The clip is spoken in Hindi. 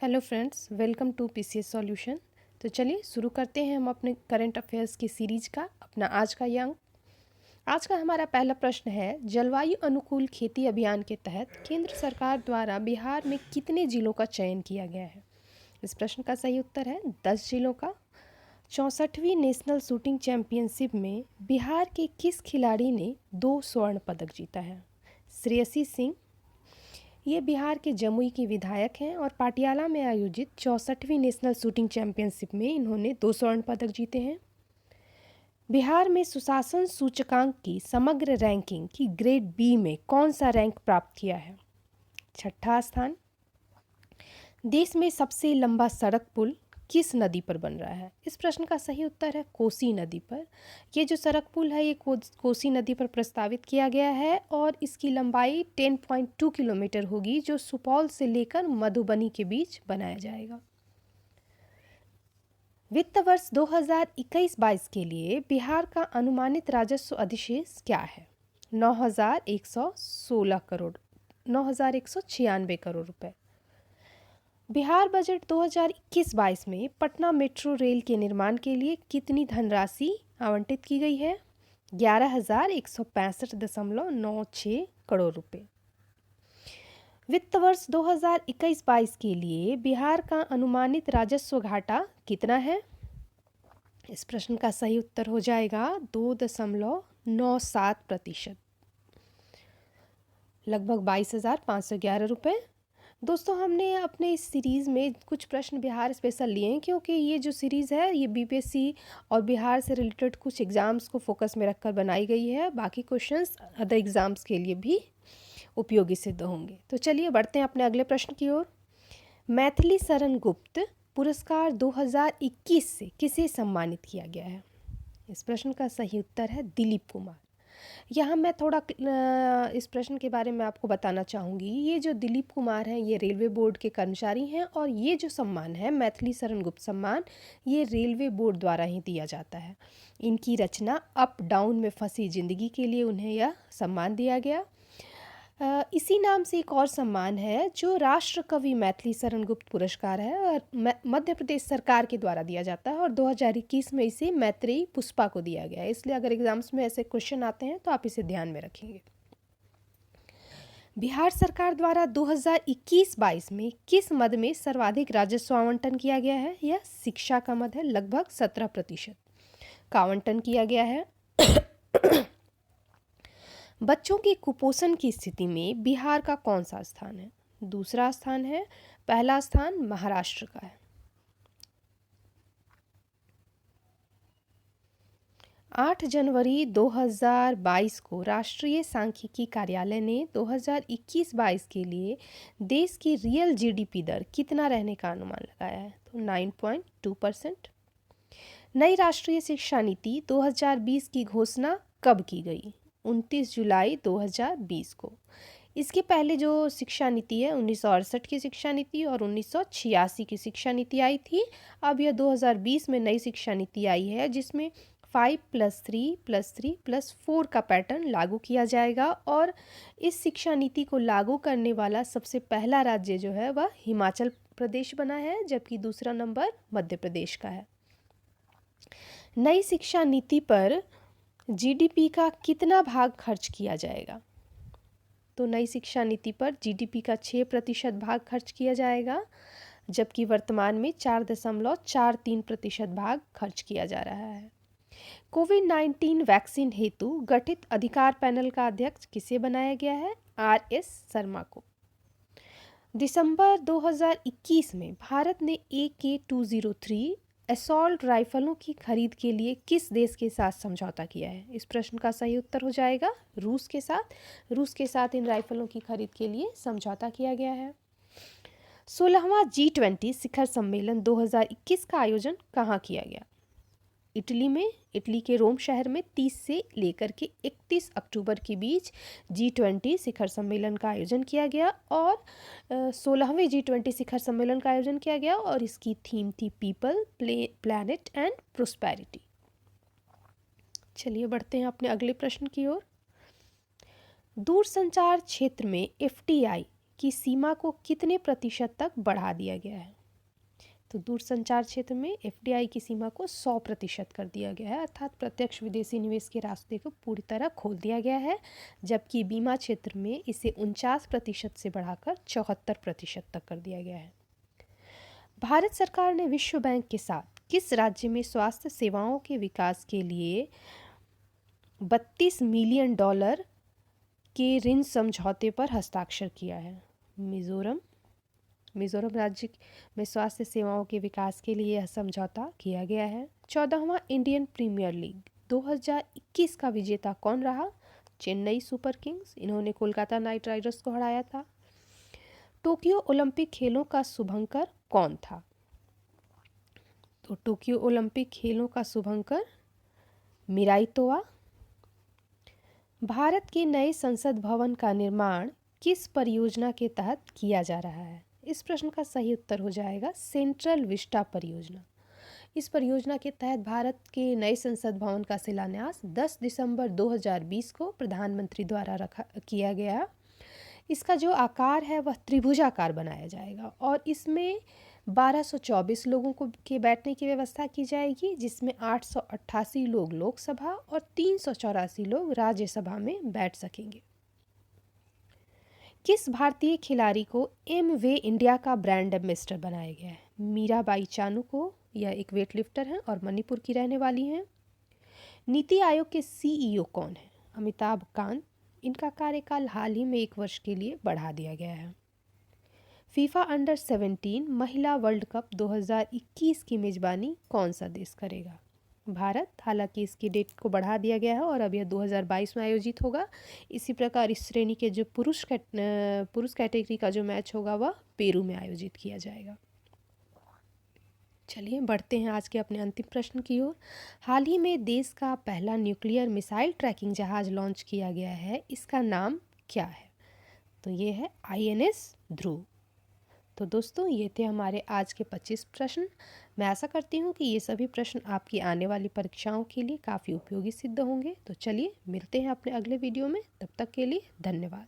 Hello friends, welcome to PCS solution. तो चलिए शुरू करते हैं हम अपने करंट अफेयर्स की सीरीज का अपना आज का ये अंक। आज का हमारा पहला प्रश्न है, जलवायु अनुकूल खेती अभियान के तहत केंद्र सरकार द्वारा बिहार में कितने जिलों का चयन किया गया है। इस प्रश्न का सही उत्तर है 10 जिलों का। 64वीं नेशनल शूटिंग चैंपियनशिप में बिहार के किस खिलाड़ी ने 2 स्वर्ण पदक जीता है। श्रेयसी सिंह। ये बिहार के जमुई की विधायक हैं और पाटियाला में आयोजित 64वीं नेशनल शूटिंग चैंपियनशिप में इन्होंने 2 स्वर्ण पदक जीते हैं। बिहार में सुशासन सूचकांक की समग्र रैंकिंग की ग्रेड बी में कौन सा रैंक प्राप्त किया है। 6ठा स्थान। देश में सबसे लंबा सड़क पुल किस नदी पर बन रहा है। इस प्रश्न का सही उत्तर है कोसी नदी पर। ये जो सड़क पुल है ये कोसी नदी पर प्रस्तावित किया गया है और इसकी लंबाई 10.2 किलोमीटर होगी, जो सुपौल से लेकर मधुबनी के बीच बनाया जाएगा। वित्त वर्ष 2021-22 के लिए बिहार का अनुमानित राजस्व अधिशेष क्या है। 9,196 करोड़ रुपए। बिहार बजट 2021-22 में पटना मेट्रो रेल के निर्माण के लिए कितनी धनराशि आवंटित की गई है। 11,165.96 करोड़ रुपए। वित्त वर्ष 2021-22 के लिए बिहार का अनुमानित राजस्व घाटा कितना है। इस प्रश्न का सही उत्तर हो जाएगा 2.97%, लगभग 22,511 रुपये। दोस्तों, हमने अपने इस सीरीज़ में कुछ प्रश्न बिहार स्पेशल लिए हैं क्योंकि ये जो सीरीज़ है ये बीपीएससी और बिहार से रिलेटेड कुछ एग्ज़ाम्स को फोकस में रखकर बनाई गई है। बाकी क्वेश्चंस अदर एग्ज़ाम्स के लिए भी उपयोगी सिद्ध होंगे। तो चलिए बढ़ते हैं अपने अगले प्रश्न की ओर। मैथिली शरण गुप्त पुरस्कार 2021 से किसे सम्मानित किया गया है। इस प्रश्न का सही उत्तर है दिलीप कुमार। यहाँ मैं थोड़ा इस प्रश्न के बारे में आपको बताना चाहूँगी। ये जो दिलीप कुमार हैं ये रेलवे बोर्ड के कर्मचारी हैं और ये जो सम्मान है मैथिली शरण गुप्त सम्मान, ये रेलवे बोर्ड द्वारा ही दिया जाता है। इनकी रचना अप डाउन में फंसी जिंदगी के लिए उन्हें यह सम्मान दिया गया। इसी नाम से एक और सम्मान है जो राष्ट्र कवि मैथिली शरण गुप्त पुरस्कार है और मध्य प्रदेश सरकार के द्वारा दिया जाता है और 2021 में इसे मैत्रेयी पुष्पा को दिया गया है। इसलिए अगर एग्जाम्स में ऐसे क्वेश्चन आते हैं तो आप इसे ध्यान में रखेंगे। बिहार सरकार द्वारा 2021-22 में किस मद में सर्वाधिक राजस्व आवंटन किया गया है। यह शिक्षा का मद है, लगभग 17% का आवंटन किया गया है। बच्चों के कुपोषण की स्थिति में बिहार का कौन सा स्थान है। दूसरा स्थान है, पहला स्थान महाराष्ट्र का है। 8 जनवरी 2022 को राष्ट्रीय सांख्यिकी कार्यालय ने 2021-22 के लिए देश की रियल जीडीपी दर कितना रहने का अनुमान लगाया है। तो 9.2%। नई राष्ट्रीय शिक्षा नीति 2020 की घोषणा कब की गई। 29 जुलाई 2020 को। इसके पहले जो शिक्षा नीति है 1968 की शिक्षा नीति और 1986 की शिक्षा नीति आई थी। अब यह 2020 में नई शिक्षा नीति आई है जिसमें 5+3+3+4 का पैटर्न लागू किया जाएगा और इस शिक्षा नीति को लागू करने वाला सबसे पहला राज्य जो है वह हिमाचल प्रदेश बना है, जबकि दूसरा नंबर मध्य प्रदेश का है। नई शिक्षा नीति पर जीडीपी का कितना भाग खर्च किया जाएगा। तो नई शिक्षा नीति पर जीडीपी का 6% भाग खर्च किया जाएगा, जबकि वर्तमान में 4.43% भाग खर्च किया जा रहा है। कोविड-19 वैक्सीन हेतु गठित अधिकार पैनल का अध्यक्ष किसे बनाया गया है। आर.एस. शर्मा को। दिसंबर 2021 में भारत ने AK-203 असॉल्ट राइफलों की खरीद के लिए किस देश के साथ समझौता किया है। इस प्रश्न का सही उत्तर हो जाएगा रूस के साथ। रूस के साथ इन राइफलों की खरीद के लिए समझौता किया गया है। 16वां G20 शिखर सम्मेलन 2021 का आयोजन कहाँ किया गया। इटली में, इटली के रोम शहर में 30 से लेकर के 31 अक्टूबर के बीच G20 शिखर सम्मेलन का आयोजन किया गया और 16वें G20 शिखर सम्मेलन का आयोजन किया गया और इसकी थीम थी पीपल, प्लैनेट एंड प्रोस्पेरिटी। चलिए बढ़ते हैं अपने अगले प्रश्न की ओर। दूरसंचार क्षेत्र में FDI की सीमा को कितने प्रतिशत तक बढ़ा दिया गया है? तो दूरसंचार क्षेत्र में एफडीआई की सीमा को 100% कर दिया गया है, अर्थात प्रत्यक्ष विदेशी निवेश के रास्ते को पूरी तरह खोल दिया गया है, जबकि बीमा क्षेत्र में इसे 49% से बढ़ाकर 74% तक कर दिया गया है। भारत सरकार ने विश्व बैंक के साथ किस राज्य में स्वास्थ्य सेवाओं के विकास के लिए $32 मिलियन के ऋण समझौते पर हस्ताक्षर किया है? मिजोरम राज्य में स्वास्थ्य सेवाओं के विकास के लिए यह समझौता किया गया है। 14वां इंडियन प्रीमियर लीग 2021 का विजेता कौन रहा? Chennai super Kings. इन्होंने कोलकाता नाइट राइडर्स को हराया था। टोक्यो ओलंपिक खेलों का शुभंकर कौन था? तो टोक्यो ओलंपिक खेलों का शुभंकर मिराई तोआ। भारत के नए संसद भवन का निर्माण किस परियोजना के तहत किया जा रहा है? इस प्रश्न का सही उत्तर हो जाएगा सेंट्रल विस्टा परियोजना। इस परियोजना के तहत भारत के नए संसद भवन का शिलान्यास 10 दिसंबर 2020 को प्रधानमंत्री द्वारा किया गया। इसका जो आकार है वह त्रिभुजाकार बनाया जाएगा और इसमें 1224 लोगों को के बैठने की व्यवस्था की जाएगी, जिसमें 888 लोग लोकसभा और 384 लोग राज्यसभा में बैठ सकेंगे। किस भारतीय खिलाड़ी को एमवे इंडिया का ब्रांड एम्बेसडर बनाया गया है? मीराबाई चानू को। यह एक वेटलिफ्टर हैं और मणिपुर की रहने वाली हैं। नीति आयोग के सीईओ कौन है? अमिताभ कांत। इनका कार्यकाल हाल ही में 1 वर्ष के लिए बढ़ा दिया गया है। फीफा अंडर 17 महिला वर्ल्ड कप 2021 की मेज़बानी कौन सा देश करेगा? भारत। हालांकि इसकी डेट को बढ़ा दिया गया है और अब यह 2022 में आयोजित होगा। इसी प्रकार इस श्रेणी के जो पुरुष कैटेगरी का जो मैच होगा वह पेरू में आयोजित किया जाएगा। चलिए बढ़ते हैं आज के अपने अंतिम प्रश्न की ओर। हाल ही में देश का पहला न्यूक्लियर मिसाइल ट्रैकिंग जहाज लॉन्च किया गया है, इसका नाम क्या है? तो ये है INS ध्रुव। तो दोस्तों ये थे हमारे आज के 25 प्रश्न। मैं आशा करती हूँ कि ये सभी प्रश्न आपकी आने वाली परीक्षाओं के लिए काफ़ी उपयोगी सिद्ध होंगे। तो चलिए मिलते हैं अपने अगले वीडियो में, तब तक के लिए धन्यवाद।